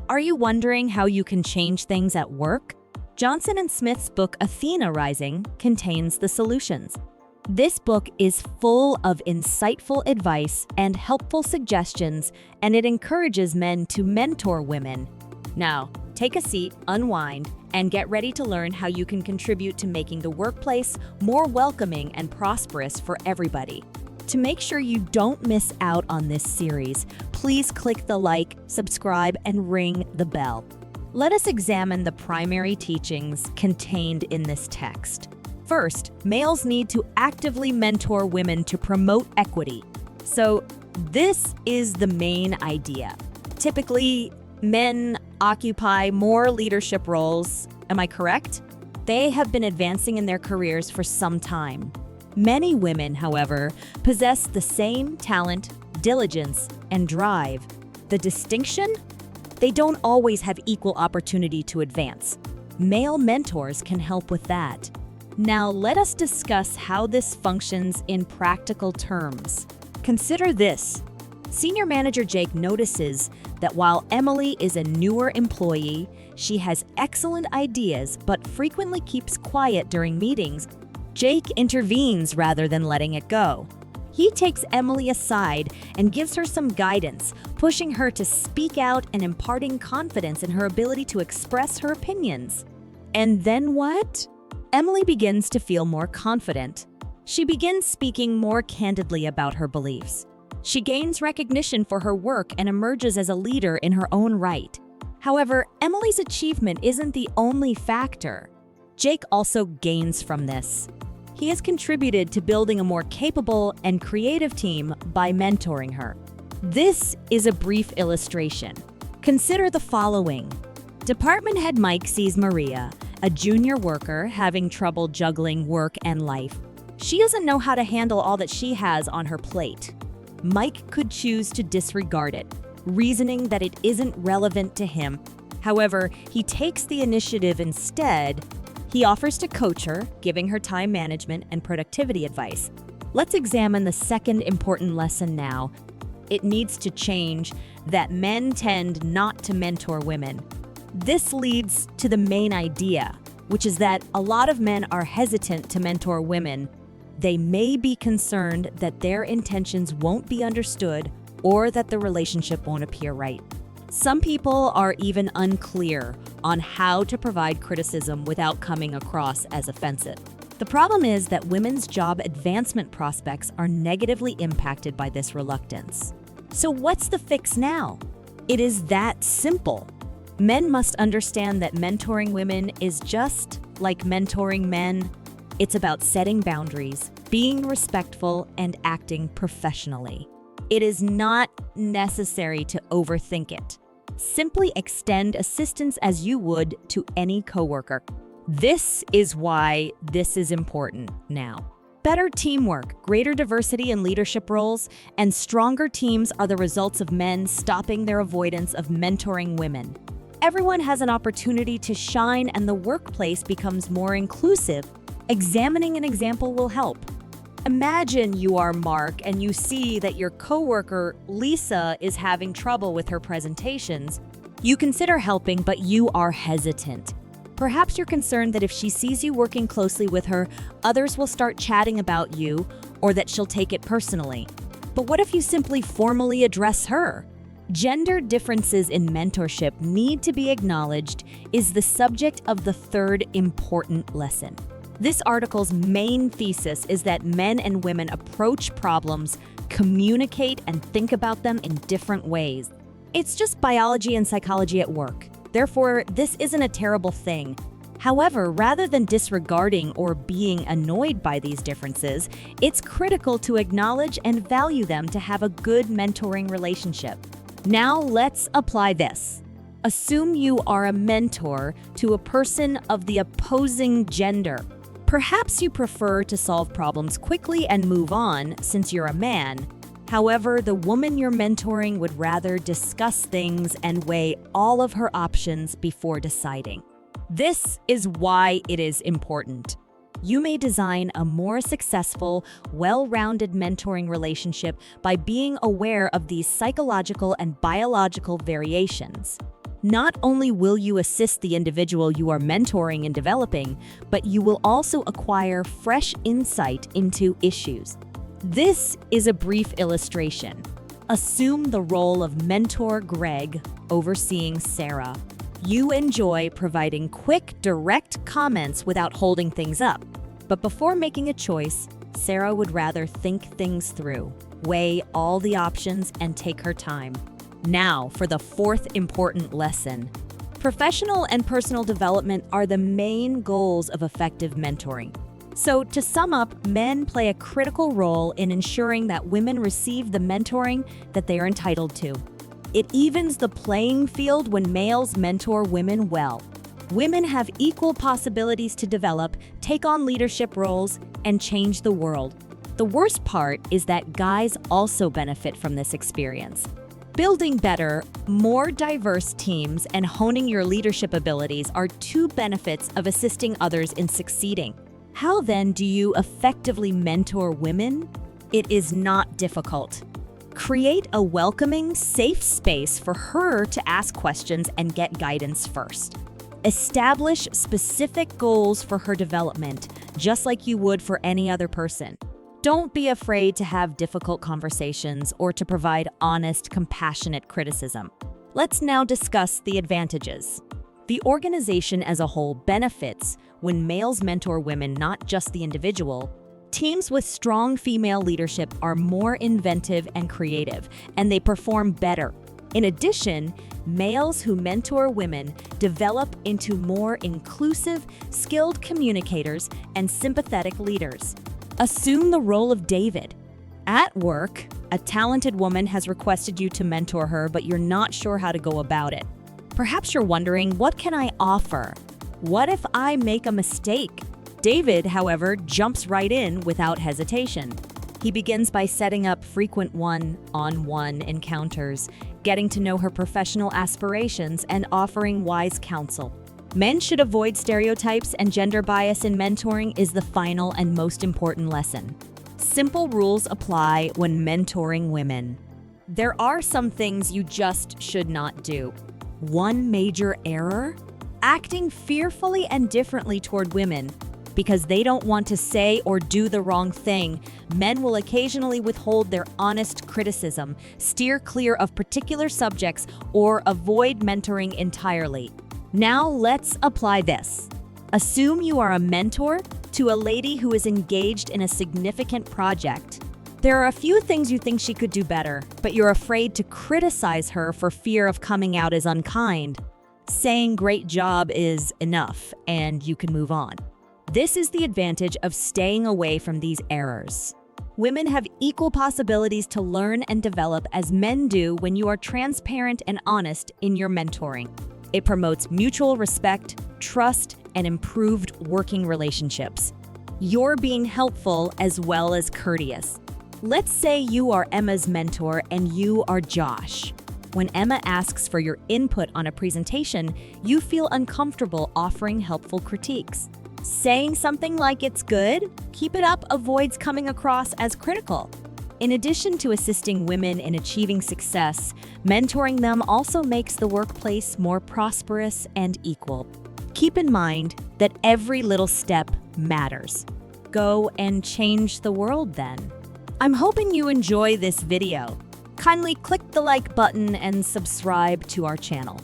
Are you wondering how you can change things at work? Johnson and Smith's book Athena Rising contains the solutions. This book is full of insightful advice and helpful suggestions, and it encourages men to mentor women. Now, take a seat, unwind, and get ready to learn how you can contribute to making the workplace more welcoming and prosperous for everybody. To make sure you don't miss out on this series, please click the like, subscribe, and ring the bell. Let us examine the primary teachings contained in this text. First, males need to actively mentor women to promote equity. So, this is the main idea. Typically, men occupy more leadership roles. Am I correct? They have been advancing in their careers for some time. Many women, however, possess the same talent, diligence, and drive. The distinction? They don't always have equal opportunity to advance. Male mentors can help with that. Now, let us discuss how this functions in practical terms. Consider this. Senior Manager Jake notices that while Emily is a newer employee, she has excellent ideas but frequently keeps quiet during meetings. Jake intervenes rather than letting it go. He takes Emily aside and gives her some guidance, pushing her to speak out and imparting confidence in her ability to express her opinions. And then what? Emily begins to feel more confident. She begins speaking more candidly about her beliefs. She gains recognition for her work and emerges as a leader in her own right. However, Emily's achievement isn't the only factor. Jake also gains from this. He has contributed to building a more capable and creative team by mentoring her. This is a brief illustration. Consider the following. Department head Mike sees Maria, a junior worker, having trouble juggling work and life. She doesn't know how to handle all that she has on her plate. Mike could choose to disregard it, reasoning that it isn't relevant to him. However, he takes the initiative instead. He offers to coach her, giving her time management and productivity advice. Let's examine the second important lesson now. It needs to change that men tend not to mentor women. This leads to the main idea, which is that a lot of men are hesitant to mentor women. They may be concerned that their intentions won't be understood or that the relationship won't appear right. Some people are even unclear on how to provide criticism without coming across as offensive. The problem is that women's job advancement prospects are negatively impacted by this reluctance. So what's the fix now? It is that simple. Men must understand that mentoring women is just like mentoring men. It's about setting boundaries, being respectful, and acting professionally. It is not necessary to overthink it. Simply extend assistance as you would to any coworker. This is why this is important now. Better teamwork, greater diversity in leadership roles, and stronger teams are the results of men stopping their avoidance of mentoring women. Everyone has an opportunity to shine and the workplace becomes more inclusive. Examining an example will help. Imagine you are Mark and you see that your coworker, Lisa, is having trouble with her presentations. You consider helping, but you are hesitant. Perhaps you're concerned that if she sees you working closely with her, others will start chatting about you or that she'll take it personally. But what if you simply formally address her? Gender differences in mentorship need to be acknowledged is the subject of the third important lesson. This article's main thesis is that men and women approach problems, communicate, and think about them in different ways. It's just biology and psychology at work. Therefore, this isn't a terrible thing. However, rather than disregarding or being annoyed by these differences, it's critical to acknowledge and value them to have a good mentoring relationship. Now let's apply this. Assume you are a mentor to a person of the opposing gender. Perhaps you prefer to solve problems quickly and move on since you're a man. However, the woman you're mentoring would rather discuss things and weigh all of her options before deciding. This is why it is important. You may design a more successful, well-rounded mentoring relationship by being aware of these psychological and biological variations. Not only will you assist the individual you are mentoring and developing, but you will also acquire fresh insight into issues. This is a brief illustration. Assume the role of mentor Greg overseeing Sarah. You enjoy providing quick, direct comments without holding things up. But before making a choice, Sarah would rather think things through, weigh all the options, and take her time. Now for the fourth important lesson. Professional and personal development are the main goals of effective mentoring. So to sum up, men play a critical role in ensuring that women receive the mentoring that they are entitled to. It evens the playing field when males mentor women well. Women have equal possibilities to develop, take on leadership roles, and change the world. The worst part is that guys also benefit from this experience. Building better, more diverse teams and honing your leadership abilities are two benefits of assisting others in succeeding. How then do you effectively mentor women? It is not difficult. Create a welcoming, safe space for her to ask questions and get guidance first. Establish specific goals for her development, just like you would for any other person. Don't be afraid to have difficult conversations or to provide honest, compassionate criticism. Let's now discuss the advantages. The organization as a whole benefits when males mentor women, not just the individual. Teams with strong female leadership are more inventive and creative, and they perform better. In addition, males who mentor women develop into more inclusive, skilled communicators and sympathetic leaders. Assume the role of David. At work, a talented woman has requested you to mentor her, but you're not sure how to go about it. Perhaps you're wondering, what can I offer? What if I make a mistake? David, however, jumps right in without hesitation. He begins by setting up frequent one-on-one encounters, getting to know her professional aspirations, and offering wise counsel. Men should avoid stereotypes, and gender bias in mentoring is the final and most important lesson. Simple rules apply when mentoring women. There are some things you just should not do. One major error? Acting fearfully and differently toward women. Because they don't want to say or do the wrong thing, men will occasionally withhold their honest criticism, steer clear of particular subjects, or avoid mentoring entirely. Now let's apply this. Assume you are a mentor to a lady who is engaged in a significant project. There are a few things you think she could do better, but you're afraid to criticize her for fear of coming out as unkind. Saying "great job" is enough, and you can move on. This is the advantage of staying away from these errors. Women have equal possibilities to learn and develop as men do when you are transparent and honest in your mentoring. It promotes mutual respect, trust, and improved working relationships. You're being helpful as well as courteous. Let's say you are Emma's mentor and you are Josh. When Emma asks for your input on a presentation, you feel uncomfortable offering helpful critiques. Saying something like "it's good," keep it up avoids coming across as critical. In addition to assisting women in achieving success, mentoring them also makes the workplace more prosperous and equal. Keep in mind that every little step matters. Go and change the world then. I'm hoping you enjoy this video. Kindly click the like button and subscribe to our channel.